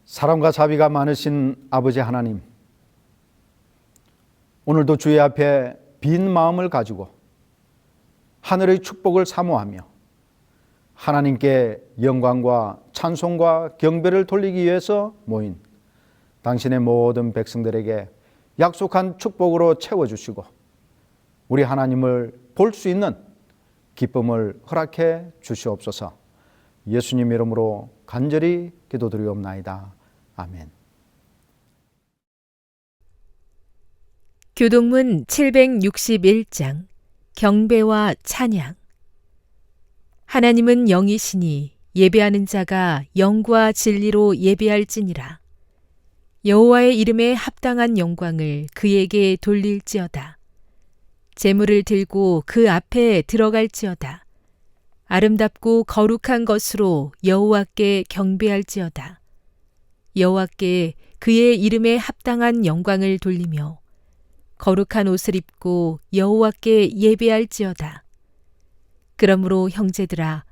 사랑과 자비가 많으신 아버지 하나님, 오늘도 주의 앞에 빈 마음을 가지고 하늘의 축복을 사모하며 하나님께 영광과 찬송과 경배를 돌리기 위해서 모인 당신의 모든 백성들에게 약속한 축복으로 채워주시고 우리 하나님을 볼 수 있는 기쁨을 허락해 주시옵소서. 예수님 이름으로 간절히 기도드리옵나이다. 아멘. 교동문 761장 경배와 찬양. 하나님은 영이시니 예배하는 자가 영과 진리로 예배할지니라. 여호와의 이름에 합당한 영광을 그에게 돌릴지어다. 제물을 들고 그 앞에 들어갈지어다. 아름답고 거룩한 것으로 여호와께 경배할지어다. 여호와께 그의 이름에 합당한 영광을 돌리며 거룩한 옷을 입고 여호와께 예배할지어다. 그러므로 형제들아,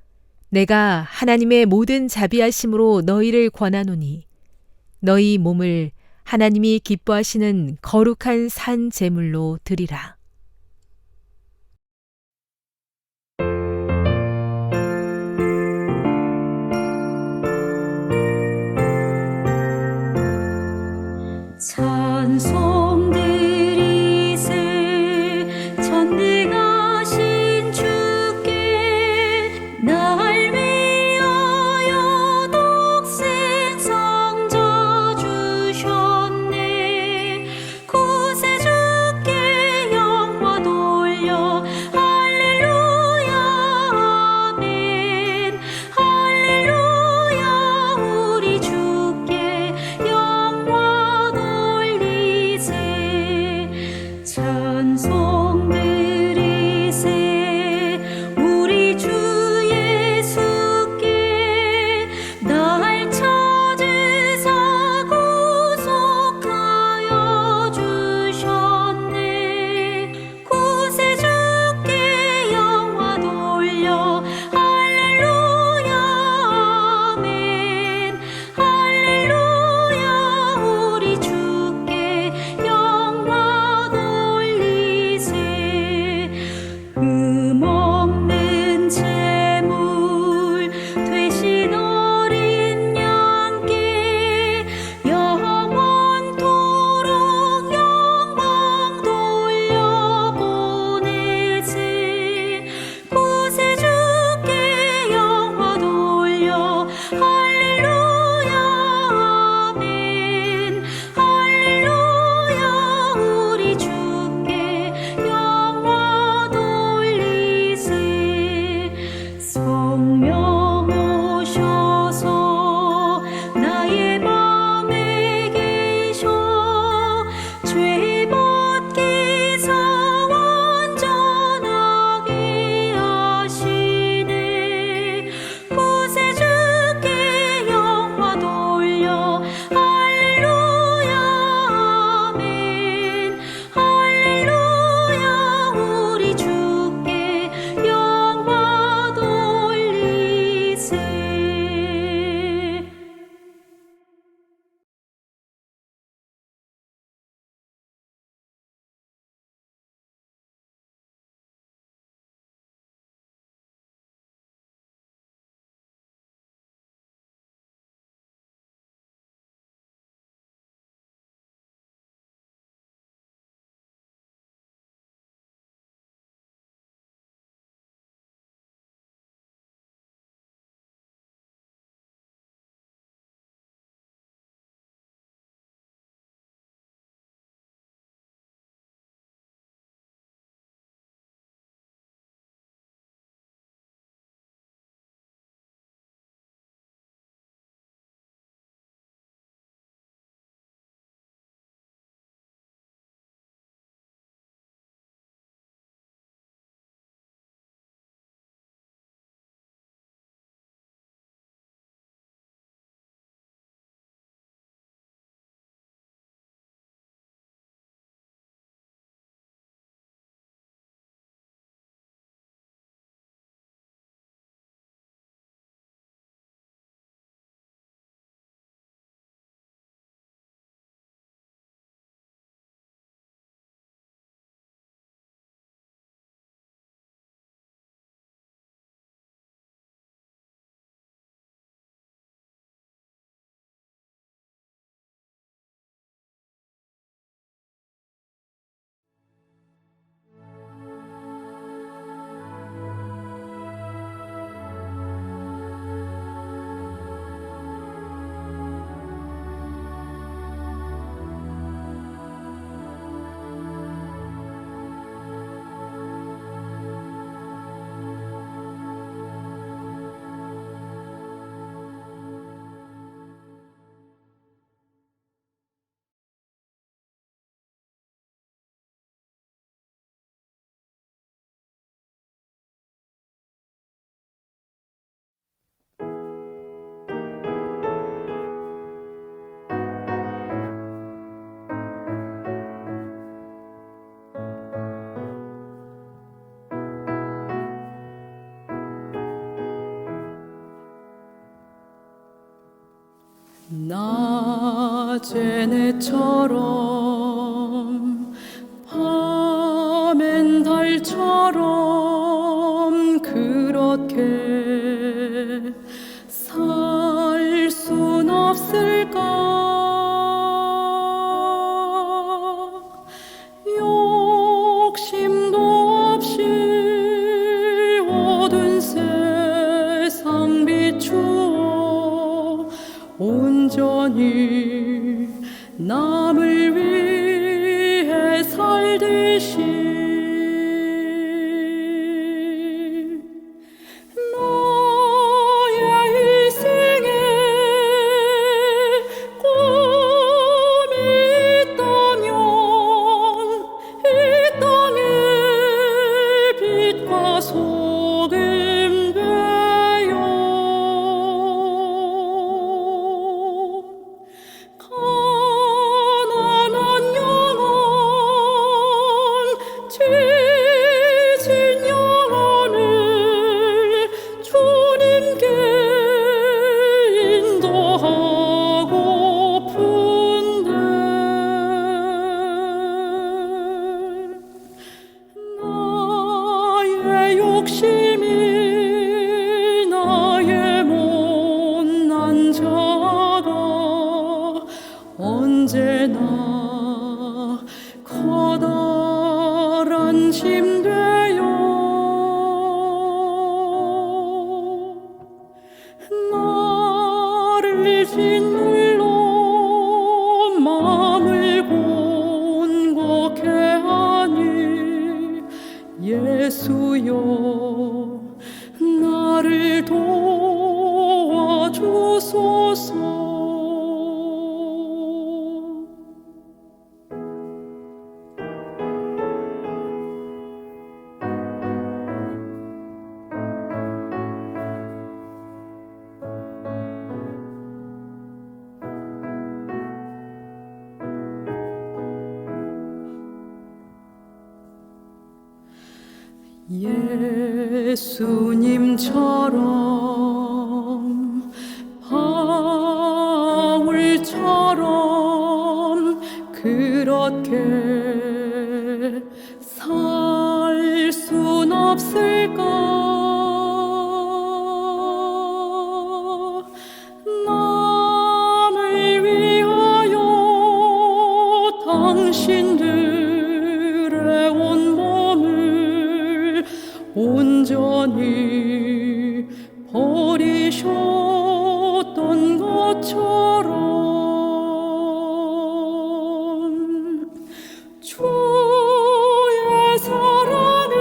내가 하나님의 모든 자비하심으로 너희를 권하노니 너희 몸을 하나님이 기뻐하시는 거룩한 산 제물로 드리라. 찬송 드리세 전능하신 주께 날 위하여 독생 성자 주셨네. 구세주께 낮에처럼 밤엔 달처럼 그렇게 살 순 없을까? 욕심도 없이 어두운 세상 비추어 온전히 남을 위해 살듯이 나의 인생에 꿈이 있다면 이 땅의 빛과 소금 되어 가난한 영혼 지친 영혼을 주님께 인도하고픈데 나의 욕심이 나의 못난 자가 언제나 커다란 짐 되어 나를 짓눌러 마음을 곤곡해 하니 예수여 나를 도와주소서. 예수님처럼 바울처럼 그렇게 살 순 없을까? 남을 위하여 당신들의 온몸을 온전히 버리셨던 것처럼 주의 사랑은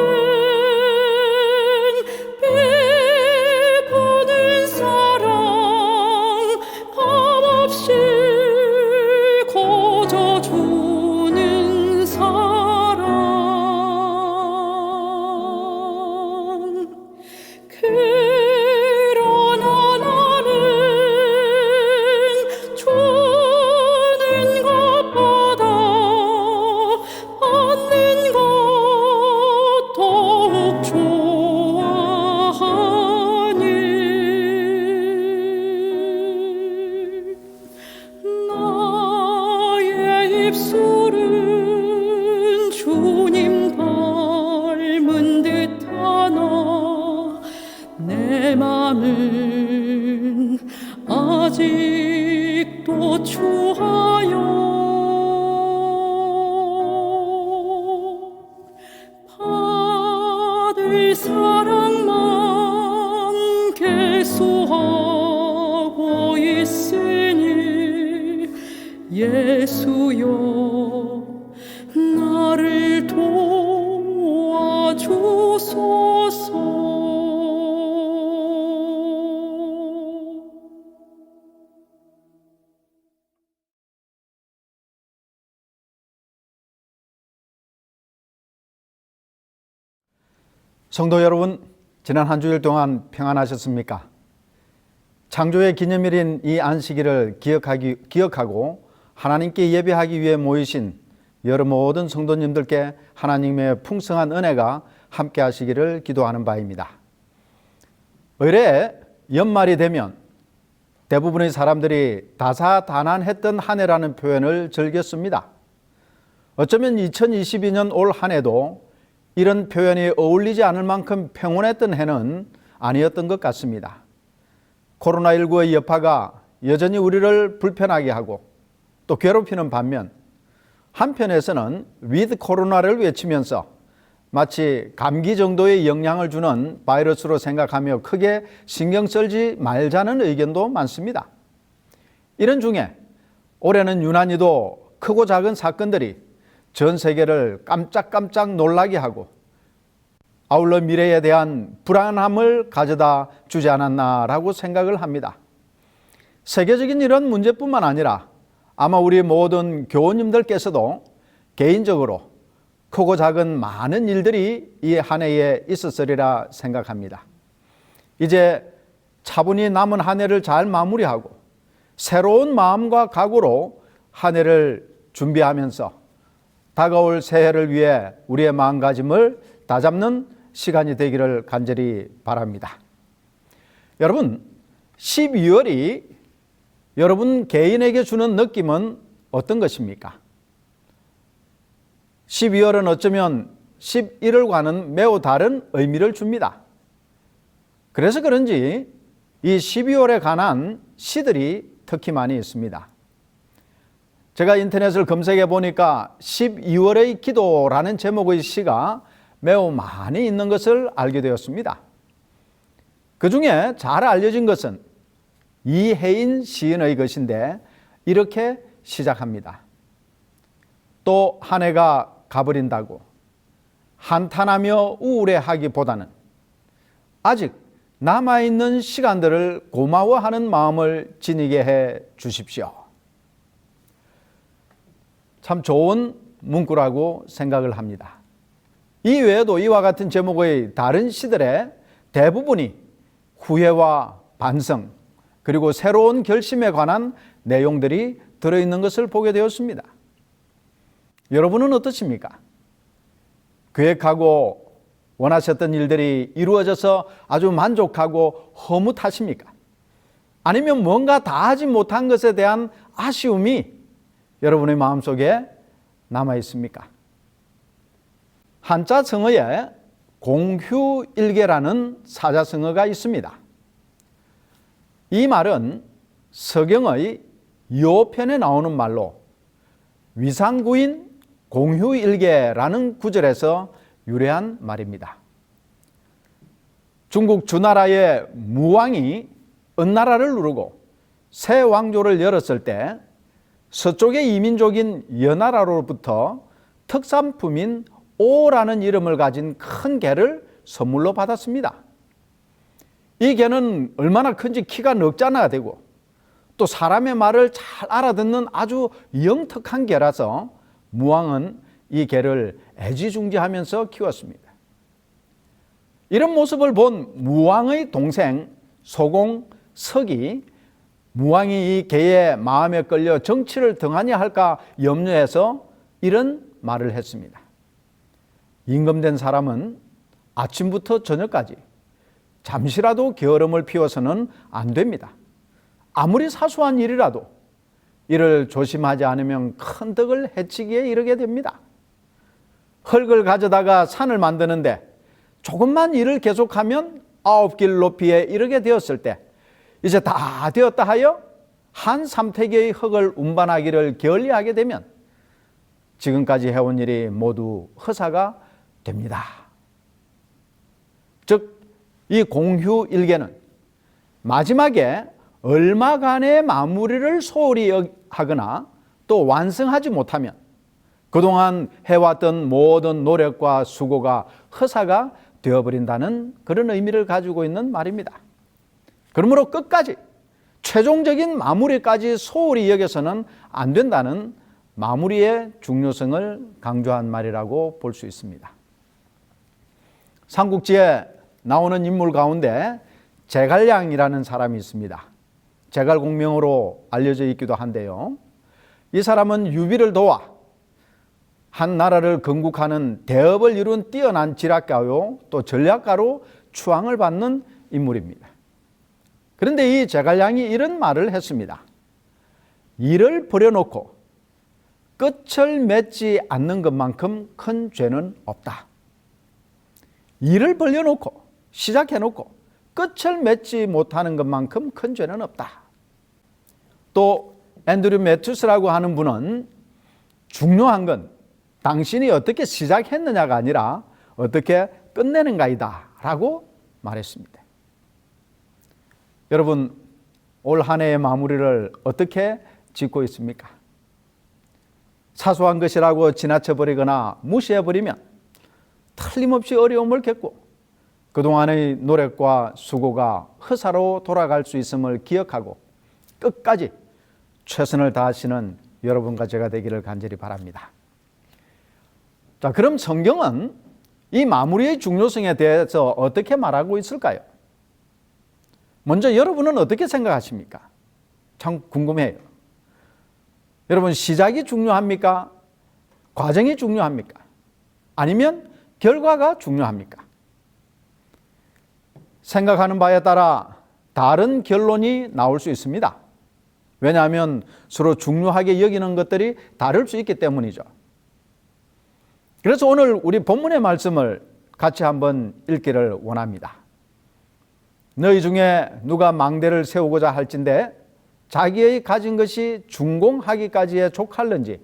베푸는 사랑 값없이 거저주는 사랑 그러나 나는 주는 것보다 받는 것 더욱 좋아하니 나의 입술은 주님 닮은 듯하나 내 맘은 아직도 추하여 받을 사랑만 계수하고 있으니 예수여 나를 도와주소서. 성도 여러분, 지난 한 주일 동안 평안하셨습니까? 창조의 기념일인 이 안식일을 기억하고 하나님께 예배하기 위해 모이신 여러 모든 성도님들께 하나님의 풍성한 은혜가 함께 하시기를 기도하는 바입니다. 의뢰 연말이 되면 대부분의 사람들이 다사다난했던 한 해라는 표현을 즐겼습니다. 어쩌면 2022년 올 한 해도 이런 표현이 어울리지 않을 만큼 평온했던 해는 아니었던 것 같습니다. 코로나19의 여파가 여전히 우리를 불편하게 하고 또 괴롭히는 반면 한편에서는 위드 코로나를 외치면서 마치 감기 정도의 영향을 주는 바이러스로 생각하며 크게 신경 쓰지 말자는 의견도 많습니다. 이런 중에 올해는 유난히도 크고 작은 사건들이 전 세계를 깜짝깜짝 놀라게 하고 아울러 미래에 대한 불안함을 가져다 주지 않았나라고 생각을 합니다. 세계적인 이런 문제뿐만 아니라 아마 우리 모든 교우님들께서도 개인적으로 크고 작은 많은 일들이 이 한 해에 있었으리라 생각합니다. 이제 차분히 남은 한 해를 잘 마무리하고 새로운 마음과 각오로 한 해를 준비하면서 다가올 새해를 위해 우리의 마음가짐을 다잡는 시간이 되기를 간절히 바랍니다. 여러분, 12월이 여러분 개인에게 주는 느낌은 어떤 것입니까? 12월은 어쩌면 11월과는 매우 다른 의미를 줍니다. 그래서 그런지 이 12월에 관한 시들이 특히 많이 있습니다. 제가 인터넷을 검색해 보니까 12월의 기도라는 제목의 시가 매우 많이 있는 것을 알게 되었습니다. 그 중에 잘 알려진 것은 이혜인 시인의 것인데 이렇게 시작합니다. 또 한 해가 가버린다고 한탄하며 우울해하기보다는 아직 남아있는 시간들을 고마워하는 마음을 지니게 해 주십시오. 참 좋은 문구라고 생각을 합니다. 이 외에도 이와 같은 제목의 다른 시들의 대부분이 후회와 반성 그리고 새로운 결심에 관한 내용들이 들어있는 것을 보게 되었습니다. 여러분은 어떠십니까? 계획하고 원하셨던 일들이 이루어져서 아주 만족하고 허무하십니까? 아니면 뭔가 다 하지 못한 것에 대한 아쉬움이 여러분의 마음속에 남아 있습니까? 한자 성어에 공휴일계라는 사자성어가 있습니다. 이 말은 서경의 요편에 나오는 말로 위상구인 공휴일계라는 구절에서 유래한 말입니다. 중국 주나라의 무왕이 은나라를 누르고 새 왕조를 열었을 때 서쪽의 이민족인 여나라로부터 특산품인 오라는 이름을 가진 큰 개를 선물로 받았습니다. 이 개는 얼마나 큰지 키가 넉 자나 되고 또 사람의 말을 잘 알아듣는 아주 영특한 개라서 무왕은 이 개를 애지중지하면서 키웠습니다. 이런 모습을 본 무왕의 동생 소공석이 무왕이 이 개의 마음에 끌려 정치를 등하냐 할까 염려해서 이런 말을 했습니다. 임금된 사람은 아침부터 저녁까지 잠시라도 게으름을 피워서는 안 됩니다. 아무리 사소한 일이라도 이를 조심하지 않으면 큰 덕을 해치기에 이르게 됩니다. 흙을 가져다가 산을 만드는데 조금만 일을 계속하면 9길 높이에 이르게 되었을 때 이제 다 되었다 하여 한 삼태기의 흙을 운반하기를 게을리하게 되면 지금까지 해온 일이 모두 허사가 됩니다. 즉 이 공휴일계는 마지막에 얼마간의 마무리를 소홀히 하거나 또 완성하지 못하면 그동안 해왔던 모든 노력과 수고가 허사가 되어버린다는 그런 의미를 가지고 있는 말입니다. 그러므로 끝까지 최종적인 마무리까지 소홀히 여겨서는 안 된다는 마무리의 중요성을 강조한 말이라고 볼 수 있습니다. 삼국지에 나오는 인물 가운데 제갈량이라는 사람이 있습니다. 제갈공명으로 알려져 있기도 한데요. 이 사람은 유비를 도와 한 나라를 건국하는 대업을 이룬 뛰어난 지략가요 또 전략가로 추앙을 받는 인물입니다. 그런데 이 제갈량이 이런 말을 했습니다. 일을 버려놓고 끝을 맺지 않는 것만큼 큰 죄는 없다. 일을 벌려놓고 시작해놓고 끝을 맺지 못하는 것만큼 큰 죄는 없다. 또 앤드류 매튜스라고 하는 분은 중요한 건 당신이 어떻게 시작했느냐가 아니라 어떻게 끝내는가이다 라고 말했습니다. 여러분, 올 한 해의 마무리를 어떻게 짓고 있습니까? 사소한 것이라고 지나쳐버리거나 무시해버리면 틀림없이 어려움을 겪고 그동안의 노력과 수고가 헛사로 돌아갈 수 있음을 기억하고 끝까지 최선을 다하시는 여러분과 제가 되기를 간절히 바랍니다. 자, 그럼 성경은 이 마무리의 중요성에 대해서 어떻게 말하고 있을까요? 먼저 여러분은 어떻게 생각하십니까? 참 궁금해요. 여러분, 시작이 중요합니까? 과정이 중요합니까? 아니면 결과가 중요합니까? 생각하는 바에 따라 다른 결론이 나올 수 있습니다. 왜냐하면 서로 중요하게 여기는 것들이 다를 수 있기 때문이죠. 그래서 오늘 우리 본문의 말씀을 같이 한번 읽기를 원합니다. 너희 중에 누가 망대를 세우고자 할진대 자기의 가진 것이 준공하기까지에 족할는지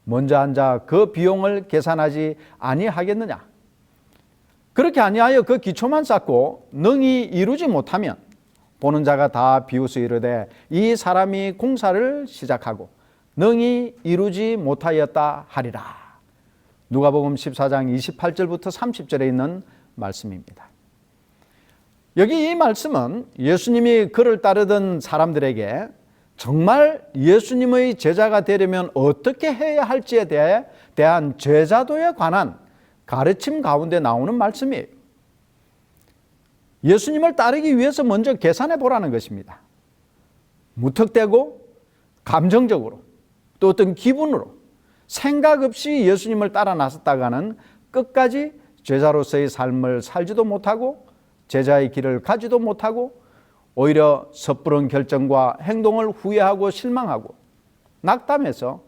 먼저 앉아 그 비용을 계산하지 아니하겠느냐. 그렇게 아니하여 그 기초만 쌓고 능히 이루지 못하면 보는 자가 다 비웃어 이르되 이 사람이 공사를 시작하고 능히 이루지 못하였다 하리라. 누가복음 14장 28절부터 30절에 있는 말씀입니다. 여기 이 말씀은 예수님이 그를 따르던 사람들에게 정말 예수님의 제자가 되려면 어떻게 해야 할지에 대한 제자도에 관한 가르침 가운데 나오는 말씀이에요. 예수님을 따르기 위해서 먼저 계산해 보라는 것입니다. 무턱대고 감정적으로 또 어떤 기분으로 생각 없이 예수님을 따라 나섰다가는 끝까지 제자로서의 삶을 살지도 못하고 제자의 길을 가지도 못하고 오히려 섣부른 결정과 행동을 후회하고 실망하고 낙담해서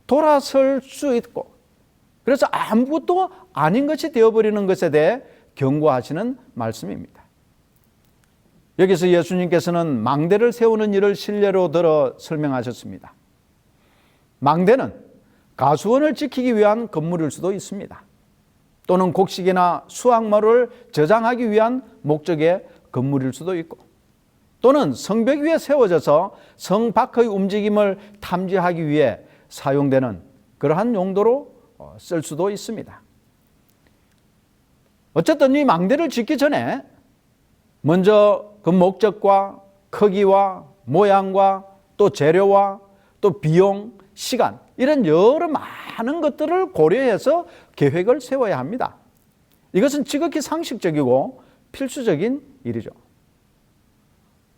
돌아설 수 있고 그래서 아무것도 아닌 것이 되어버리는 것에 대해 경고하시는 말씀입니다. 여기서 예수님께서는 망대를 세우는 일을 실례로 들어 설명하셨습니다. 망대는 가수원을 지키기 위한 건물일 수도 있습니다. 또는 곡식이나 수확물을 저장하기 위한 목적의 건물일 수도 있고 또는 성벽 위에 세워져서 성 밖의 움직임을 탐지하기 위해 사용되는 그러한 용도로 쓸 수도 있습니다. 어쨌든 이 망대를 짓기 전에 먼저 그 목적과 크기와 모양과 또 재료와 또 비용, 시간 이런 여러 많은 것들을 고려해서 계획을 세워야 합니다. 이것은 지극히 상식적이고 필수적인 일이죠.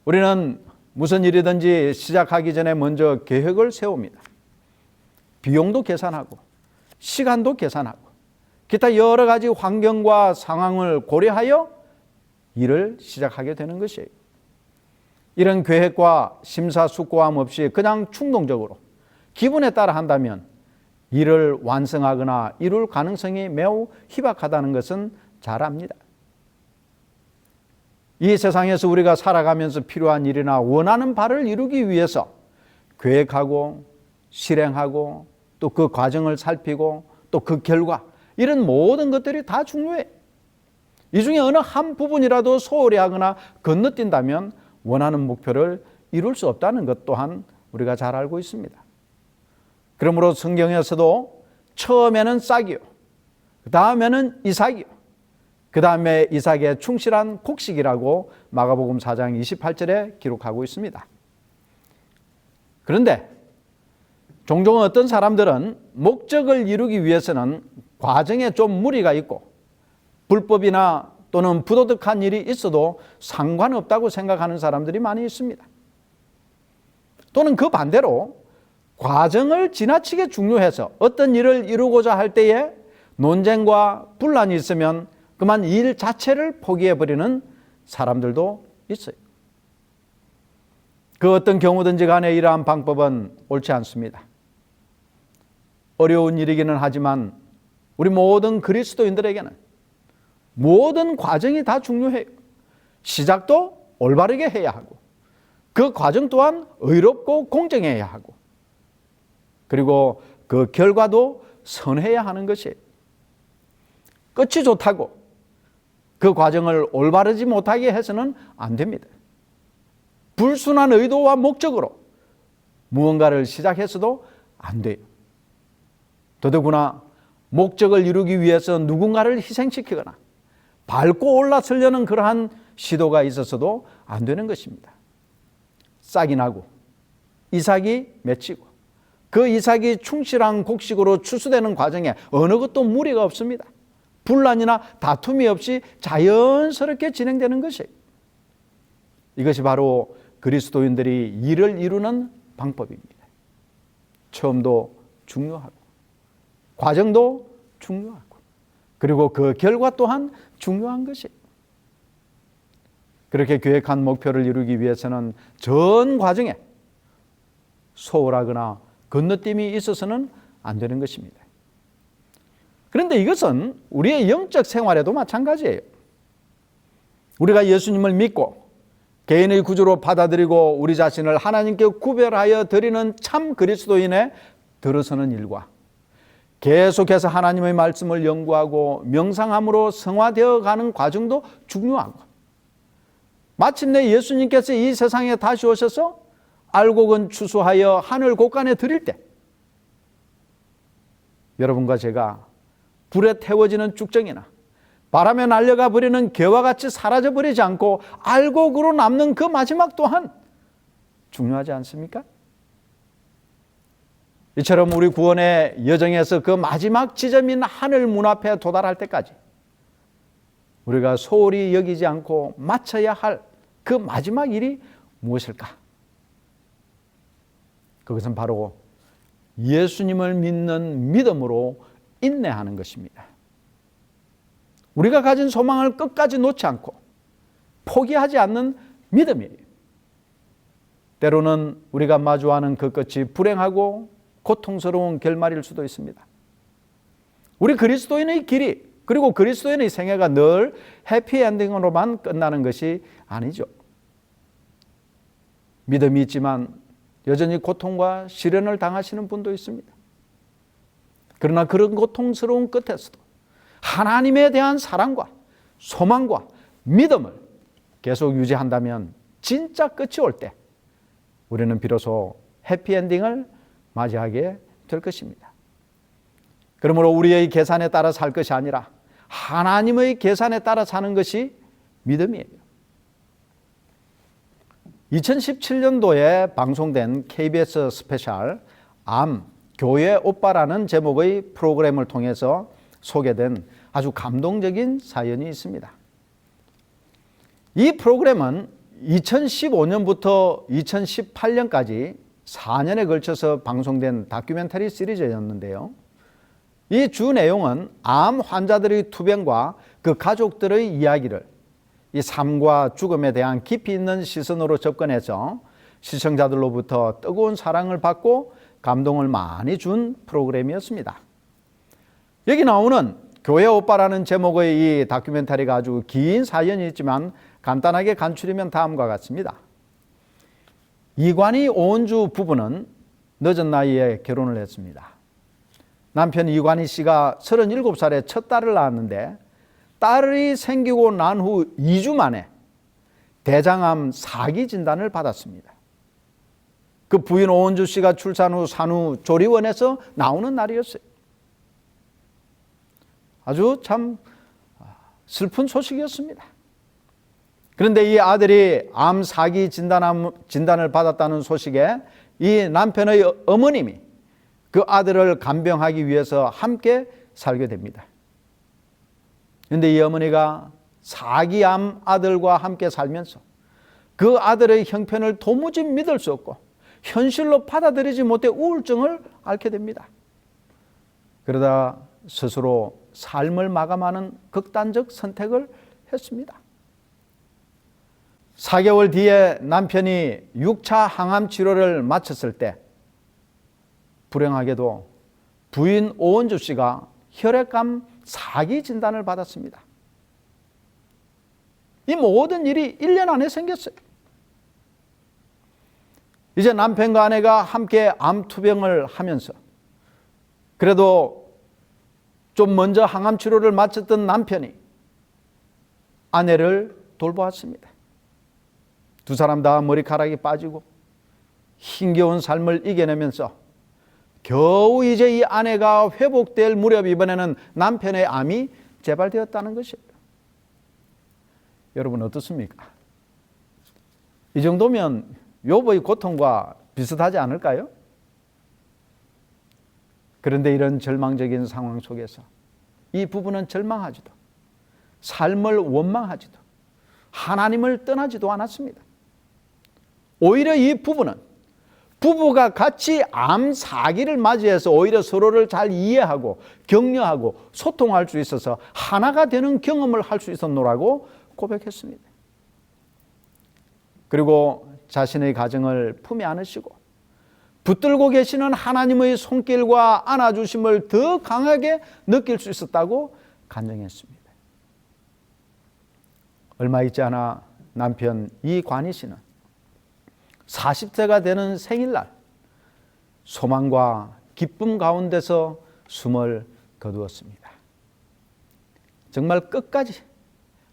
우리는 무슨 일이든지 시작하기 전에 먼저 계획을 세웁니다. 비용도 계산하고 시간도 계산하고 기타 여러 가지 환경과 상황을 고려하여 일을 시작하게 되는 것이에요. 이런 계획과 심사숙고함 없이 그냥 충동적으로 기분에 따라 한다면 일을 완성하거나 이룰 가능성이 매우 희박하다는 것은 잘 압니다. 이 세상에서 우리가 살아가면서 필요한 일이나 원하는 바를 이루기 위해서 계획하고 실행하고 또 그 과정을 살피고 또 그 결과 이런 모든 것들이 다 중요해요. 이 중에 어느 한 부분이라도 소홀히 하거나 건너뛴다면 원하는 목표를 이룰 수 없다는 것 또한 우리가 잘 알고 있습니다. 그러므로 성경에서도 처음에는 싹이요, 그 다음에는 이삭이요, 그 다음에 이삭의 충실한 곡식이라고 마가복음 4장 28절에 기록하고 있습니다. 그런데 종종 어떤 사람들은 목적을 이루기 위해서는 과정에 좀 무리가 있고 불법이나 또는 부도덕한 일이 있어도 상관없다고 생각하는 사람들이 많이 있습니다. 또는 그 반대로 과정을 지나치게 중요해서 어떤 일을 이루고자 할 때에 논쟁과 분란이 있으면 그만 일 자체를 포기해버리는 사람들도 있어요. 그 어떤 경우든지 간에 이러한 방법은 옳지 않습니다. 어려운 일이기는 하지만 우리 모든 그리스도인들에게는 모든 과정이 다 중요해요. 시작도 올바르게 해야 하고 그 과정 또한 의롭고 공정해야 하고 그리고 그 결과도 선해야 하는 것이에요. 끝이 좋다고 그 과정을 올바르지 못하게 해서는 안 됩니다. 불순한 의도와 목적으로 무언가를 시작해서도 안 돼요. 더더구나 목적을 이루기 위해서 누군가를 희생시키거나 밟고 올라서려는 그러한 시도가 있어서도 안 되는 것입니다. 싹이 나고 이삭이 맺히고 그 이삭이 충실한 곡식으로 추수되는 과정에 어느 것도 무리가 없습니다. 분란이나 다툼이 없이 자연스럽게 진행되는 것이에요. 이것이 바로 그리스도인들이 일을 이루는 방법입니다. 처음도 중요하고 과정도 중요하고 그리고 그 결과 또한 중요한 것이에요. 그렇게 계획한 목표를 이루기 위해서는 전 과정에 소홀하거나 건너뛰음이 있어서는 안 되는 것입니다. 그런데 이것은 우리의 영적 생활에도 마찬가지예요. 우리가 예수님을 믿고 개인의 구주로 받아들이고 우리 자신을 하나님께 구별하여 드리는 참 그리스도인의 들어서는 일과 계속해서 하나님의 말씀을 연구하고 명상함으로 성화되어 가는 과정도 중요하고 마침내 예수님께서 이 세상에 다시 오셔서 알곡은 추수하여 하늘 곳간에 드릴 때 여러분과 제가 불에 태워지는 쭉정이나 바람에 날려가 버리는 개와 같이 사라져 버리지 않고 알곡으로 남는 그 마지막 또한 중요하지 않습니까? 이처럼 우리 구원의 여정에서 그 마지막 지점인 하늘 문 앞에 도달할 때까지 우리가 소홀히 여기지 않고 마쳐야 할 그 마지막 일이 무엇일까? 그것은 바로 예수님을 믿는 믿음으로 인내하는 것입니다. 우리가 가진 소망을 끝까지 놓지 않고 포기하지 않는 믿음이에요. 때로는 우리가 마주하는 그 끝이 불행하고 고통스러운 결말일 수도 있습니다. 우리 그리스도인의 길이 그리고 그리스도인의 생애가 늘 해피엔딩으로만 끝나는 것이 아니죠. 믿음이 있지만 여전히 고통과 시련을 당하시는 분도 있습니다. 그러나 그런 고통스러운 끝에서도 하나님에 대한 사랑과 소망과 믿음을 계속 유지한다면 진짜 끝이 올 때 우리는 비로소 해피엔딩을 맞이하게 될 것입니다. 그러므로 우리의 계산에 따라 살 것이 아니라 하나님의 계산에 따라 사는 것이 믿음이에요. 2017년도에 방송된 KBS 스페셜 암 교회 오빠라는 제목의 프로그램을 통해서 소개된 아주 감동적인 사연이 있습니다. 이 프로그램은 2015년부터 2018년까지 4년에 걸쳐서 방송된 다큐멘터리 시리즈였는데요. 이 주 내용은 암 환자들의 투병과 그 가족들의 이야기를 이 삶과 죽음에 대한 깊이 있는 시선으로 접근해서 시청자들로부터 뜨거운 사랑을 받고 감동을 많이 준 프로그램이었습니다. 여기 나오는 교회 오빠라는 제목의 이 다큐멘터리가 아주 긴 사연이 있지만 간단하게 간추리면 다음과 같습니다. 이관희 오은주 부부는 늦은 나이에 결혼을 했습니다. 남편 이관희 씨가 37살에 첫 딸을 낳았는데 딸이 생기고 난 후 2주 만에 대장암 4기 진단을 받았습니다. 그 부인 오은주 씨가 출산 후 산후조리원에서 나오는 날이었어요. 아주 참 슬픈 소식이었습니다. 그런데 이 아들이 암 4기 진단을 받았다는 소식에 이 남편의 어머님이 그 아들을 간병하기 위해서 함께 살게 됩니다. 그런데 이 어머니가 4기 암 아들과 함께 살면서 그 아들의 형편을 도무지 믿을 수 없고 현실로 받아들이지 못해 우울증을 앓게 됩니다. 그러다 스스로 삶을 마감하는 극단적 선택을 했습니다. 4개월 뒤에 남편이 6차 항암 치료를 마쳤을 때 불행하게도 부인 오은주 씨가 혈액암 4기 진단을 받았습니다. 이 모든 일이 1년 안에 생겼어요. 이제 남편과 아내가 함께 암 투병을 하면서 그래도 좀 먼저 항암 치료를 마쳤던 남편이 아내를 돌보았습니다. 두 사람 다 머리카락이 빠지고 힘겨운 삶을 이겨내면서 겨우 이제 이 아내가 회복될 무렵 이번에는 남편의 암이 재발되었다는 것이에요. 여러분 어떻습니까? 이 정도면 욥의 고통과 비슷하지 않을까요? 그런데 이런 절망적인 상황 속에서 이 부부는 절망하지도 삶을 원망하지도 하나님을 떠나지도 않았습니다. 오히려 이 부부가 같이 암 4기를 맞이해서 오히려 서로를 잘 이해하고 격려하고 소통할 수 있어서 하나가 되는 경험을 할 수 있었노라고 고백했습니다. 그리고 자신의 가정을 품에 안으시고 붙들고 계시는 하나님의 손길과 안아주심을 더 강하게 느낄 수 있었다고 간증했습니다. 얼마 있지 않아 남편 이관희 씨는 40세가 되는 생일날 소망과 기쁨 가운데서 숨을 거두었습니다. 정말 끝까지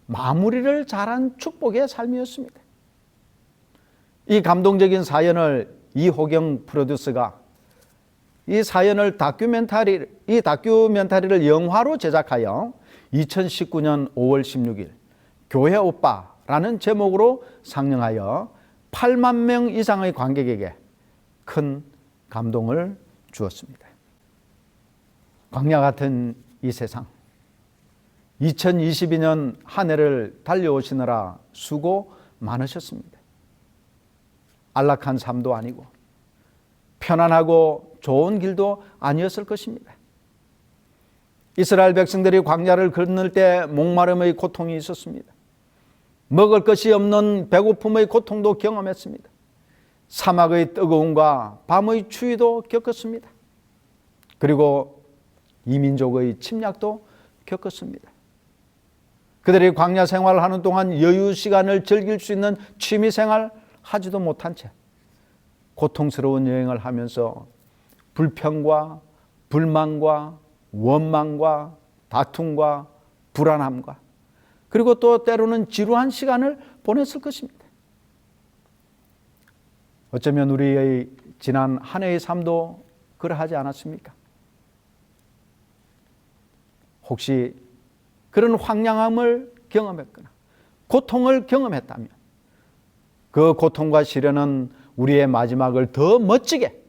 마무리를 잘한 축복의 삶이었습니다. 이 감동적인 사연을 이호경 프로듀서가 이 사연을 다큐멘터리를 영화로 제작하여 2019년 5월 16일 교회 오빠라는 제목으로 상영하여 8만 명 이상의 관객에게 큰 감동을 주었습니다. 광야 같은 이 세상, 2022년 한 해를 달려오시느라 수고 많으셨습니다. 안락한 삶도 아니고 편안하고 좋은 길도 아니었을 것입니다. 이스라엘 백성들이 광야를 건널 때 목마름의 고통이 있었습니다. 먹을 것이 없는 배고픔의 고통도 경험했습니다. 사막의 뜨거움과 밤의 추위도 겪었습니다. 그리고 이민족의 침략도 겪었습니다. 그들이 광야 생활을 하는 동안 여유 시간을 즐길 수 있는 취미 생활 하지도 못한 채 고통스러운 여행을 하면서 불평과 불만과 원망과 다툼과 불안함과 그리고 또 때로는 지루한 시간을 보냈을 것입니다. 어쩌면 우리의 지난 한 해의 삶도 그러하지 않았습니까? 혹시 그런 황량함을 경험했거나 고통을 경험했다면 그 고통과 시련은 우리의 마지막을 더 멋지게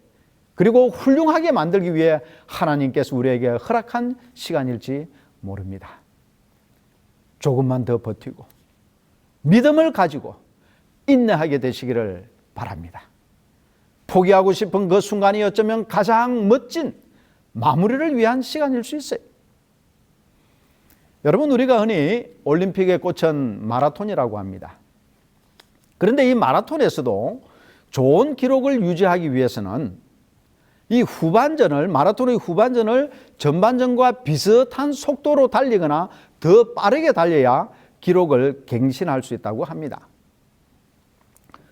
그리고 훌륭하게 만들기 위해 하나님께서 우리에게 허락한 시간일지 모릅니다. 조금만 더 버티고 믿음을 가지고 인내하게 되시기를 바랍니다. 포기하고 싶은 그 순간이 어쩌면 가장 멋진 마무리를 위한 시간일 수 있어요. 여러분, 우리가 흔히 올림픽의 꽃은 마라톤이라고 합니다. 그런데 이 마라톤에서도 좋은 기록을 유지하기 위해서는 이 마라톤의 후반전을 전반전과 비슷한 속도로 달리거나 더 빠르게 달려야 기록을 갱신할 수 있다고 합니다.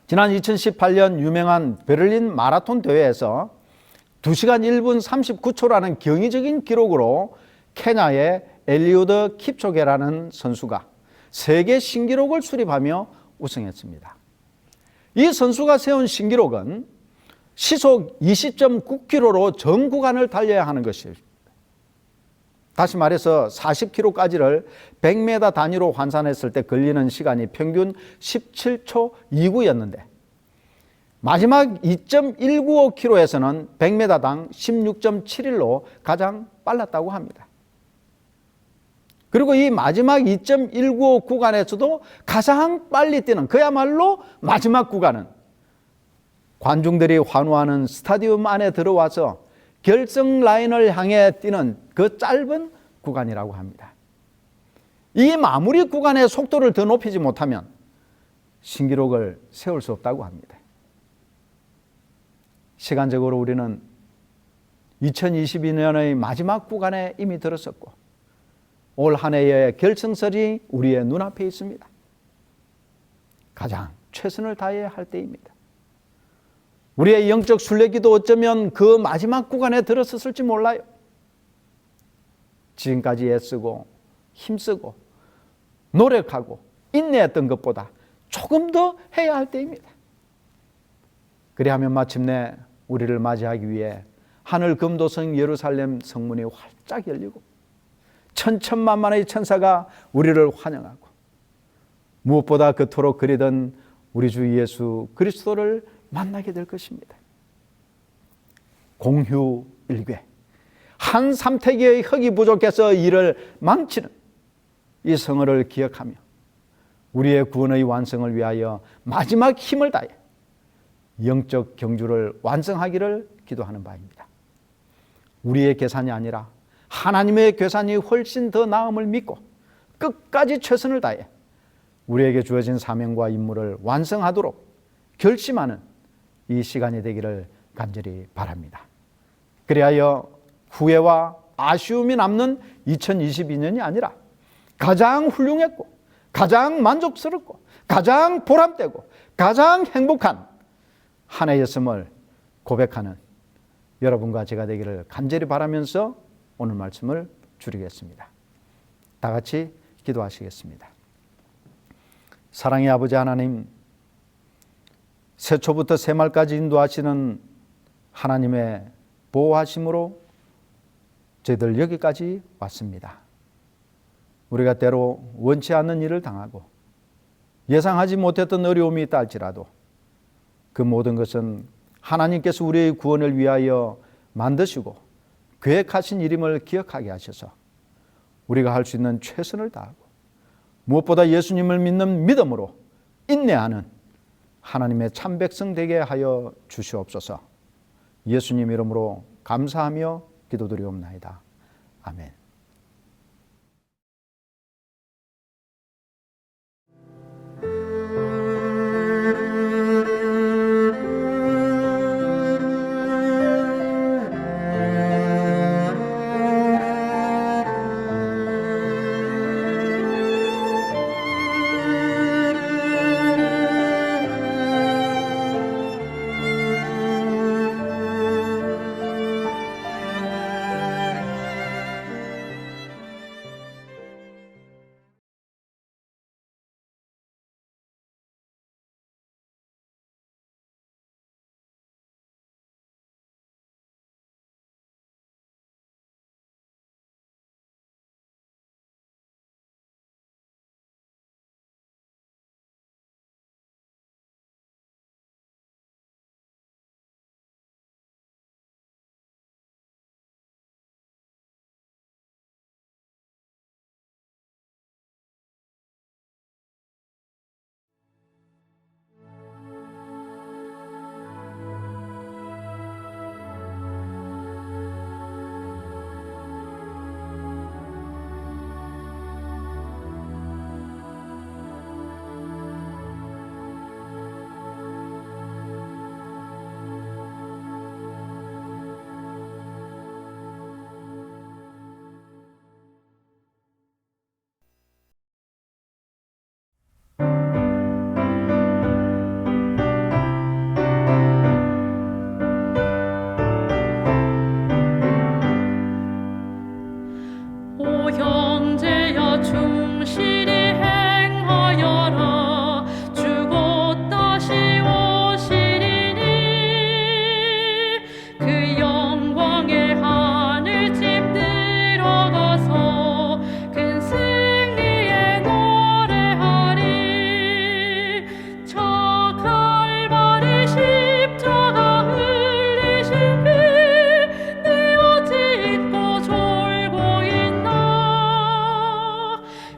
지난 2018년 유명한 베를린 마라톤 대회에서 2시간 1분 39초라는 경이적인 기록으로 케냐의 엘리우드 킵초게라는 선수가 세계 신기록을 수립하며 우승했습니다. 이 선수가 세운 신기록은 시속 20.9km로 전 구간을 달려야 하는 것입니다. 다시 말해서 40km까지를 100m 단위로 환산했을 때 걸리는 시간이 평균 17초 29였는데 마지막 2.195km에서는 100m당 16.71로 가장 빨랐다고 합니다. 그리고 이 마지막 2.195 구간에서도 가장 빨리 뛰는 그야말로 마지막 구간은 관중들이 환호하는 스타디움 안에 들어와서 결승 라인을 향해 뛰는 그 짧은 구간이라고 합니다. 이 마무리 구간의 속도를 더 높이지 못하면 신기록을 세울 수 없다고 합니다. 시간적으로 우리는 2022년의 마지막 구간에 이미 들었었고 올 한 해의 결승선이 우리의 눈앞에 있습니다. 가장 최선을 다해야 할 때입니다. 우리의 영적 순례기도 어쩌면 그 마지막 구간에 들었었을지 몰라요. 지금까지 애쓰고 힘쓰고 노력하고 인내했던 것보다 조금 더 해야 할 때입니다. 그리하면 마침내 우리를 맞이하기 위해 하늘 금도성 예루살렘 성문이 활짝 열리고 천천만만의 천사가 우리를 환영하고 무엇보다 그토록 그리던 우리 주 예수 그리스도를 만나게 될 것입니다. 공휴일궤, 한 삼태기의 흙이 부족해서 이를 망치는 이 성을 기억하며 우리의 구원의 완성을 위하여 마지막 힘을 다해 영적 경주를 완성하기를 기도하는 바입니다. 우리의 계산이 아니라 하나님의 계산이 훨씬 더 나음을 믿고 끝까지 최선을 다해 우리에게 주어진 사명과 임무를 완성하도록 결심하는 이 시간이 되기를 간절히 바랍니다. 그리하여 후회와 아쉬움이 남는 2022년이 아니라 가장 훌륭했고 가장 만족스럽고 가장 보람되고 가장 행복한 한 해였음을 고백하는 여러분과 제가 되기를 간절히 바라면서 오늘 말씀을 줄이겠습니다. 다 같이 기도하시겠습니다. 사랑의 아버지 하나님, 새초부터 새말까지 인도하시는 하나님의 보호하심으로 저희들 여기까지 왔습니다. 우리가 때로 원치 않는 일을 당하고 예상하지 못했던 어려움이 있다 할지라도 그 모든 것은 하나님께서 우리의 구원을 위하여 만드시고 계획하신 일임을 기억하게 하셔서 우리가 할 수 있는 최선을 다하고 무엇보다 예수님을 믿는 믿음으로 인내하는 하나님의 참 백성 되게 하여 주시옵소서. 예수님 이름으로 감사하며 기도드리옵나이다. 아멘.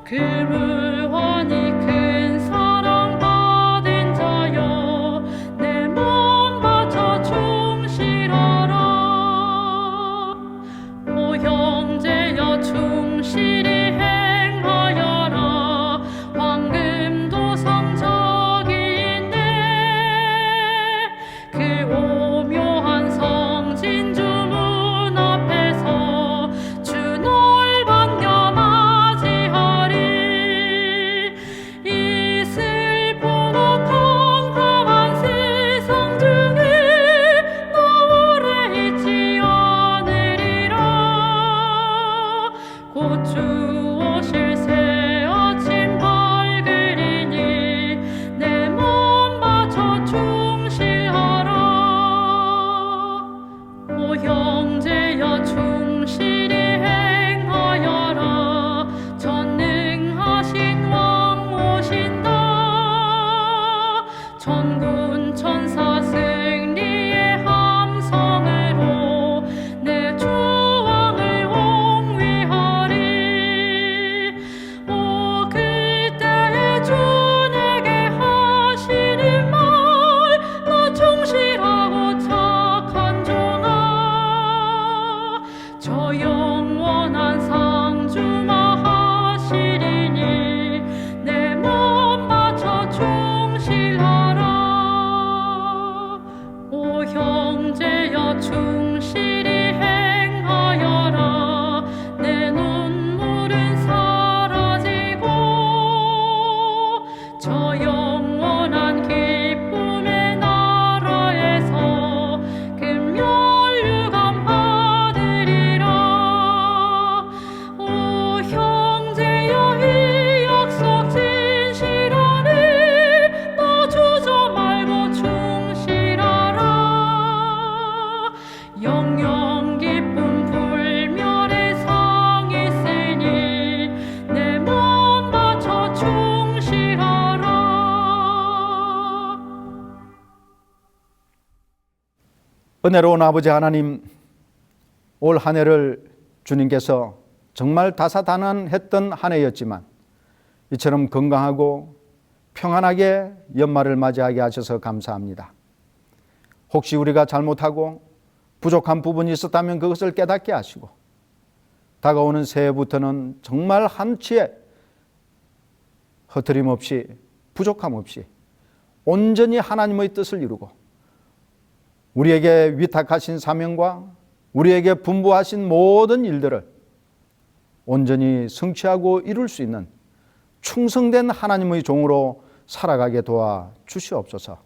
그 저 영원한 상주마하시리니 내 몸 바쳐 충실하라. 오 형제여 충실히 행하여라. 내 눈물은 사라지고 저 영원한 기쁨의 나라에서 금면류관 받으리라. 오 형제여 이 약속 진실하니 너 주저 말고 충실하라. 영영 기쁨 불멸의 상 있으니 내 몸 바쳐 충실하라. 은혜로운 아버지 하나님, 올 한 해를 주님께서 정말 다사다난했던 한 해였지만 이처럼 건강하고 평안하게 연말을 맞이하게 하셔서 감사합니다. 혹시 우리가 잘못하고 부족한 부분이 있었다면 그것을 깨닫게 하시고 다가오는 새해부터는 정말 한치의 허트림 없이 부족함 없이 온전히 하나님의 뜻을 이루고 우리에게 위탁하신 사명과 우리에게 분부하신 모든 일들을 온전히 성취하고 이룰 수 있는 충성된 하나님의 종으로 살아가게 도와 주시옵소서.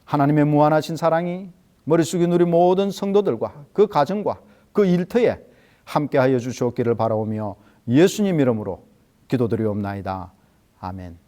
하나님의 무한하신 사랑이 머리 숙인 우리 모든 성도들과 그 가정과 그 일터에 함께하여 주시옵기를 바라오며 예수님 이름으로 기도드리옵나이다. 아멘.